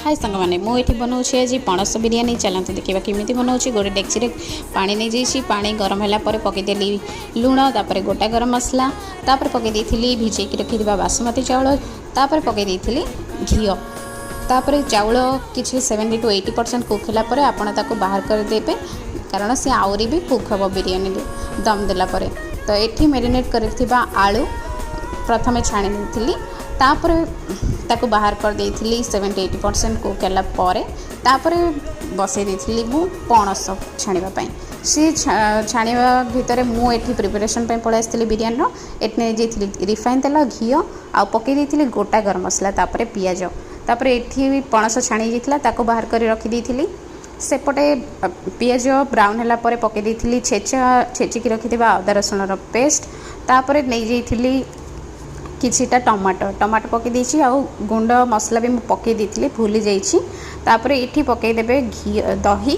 हाय सांग मैंने मुझे बनाऊँ आज पणस बिरियानी चलते देखा केमी बनाऊँ। गोटे डेक्ची पानी नहीं जाइए पानी गरम है पकईदेली लुण तापर गोटा गरम मसला तापर पकईदी भिजेक रखी बासमती चाउल तापर पकईदी घी तापर चाउल किसी 70 to 80% कुक है आपको बाहर करदेवे कारण सी आहरी भी कुक हम बिरियानी दम देलापर। तो ये मैरिनेट कर आलू प्रथम छाणी नहीं तापर ताको बाहर कर देइथिली 70-80% कुक तापर बसई देइथिली मु पणस छाणीबा पई। सी छाणीबा भितर मु एठी प्रिपरेशन पई पळै आस्थिली बिरयानी एठने जेथिली रिफाइन तेल घी आ पकई देइथिली गोटा गरम मसला तापर पियाज तापर एठी पणस छाणी जेथिला ताको बाहर कर रखी देइथिली। सेपटे पियाज ब्राउन है पकई देइथिली छेचिकी रखिथिबा अदा रसुण पेस्ट तापर नै जेथिली किछिटा टमाटो पकई देछि आ गुंड मसला भी मु पकई देथिली भूली जाइछि। तापर एठी पकई देबे घी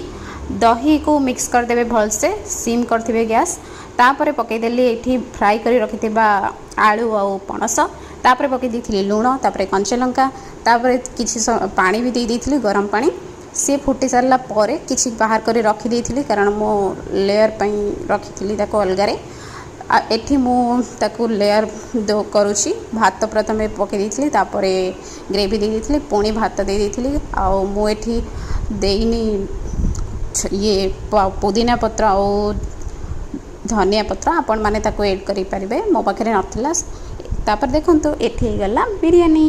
दही को मिक्स कर देबे भल से सिम करथिबे गैस तापर पकई देली एठी फ्राई करी रखिथिबा आलू आ पणस तापर पकई देथिली लूण तापर कंचा लंका तापर किछि पानी भी दे देथिली गरम पानी सी फुटी सारला परे किछि बाहर करी रखी देथिली कारण मो लेयर पई रखिथिली ताको अलगारे एठी मु ताकू लेयर दो करुछि। भात प्रथम पकई देथिली तापर ग्रेवी दे देथिली पुणी भात दे देथिली आ मु एठी देइनी ये पुदीना पत्र और धनिया पत्र आपण माने ताको ऐड करि परिबे मो पाखरे नथिला। तापर देखंतु एठी गला बिरयानी।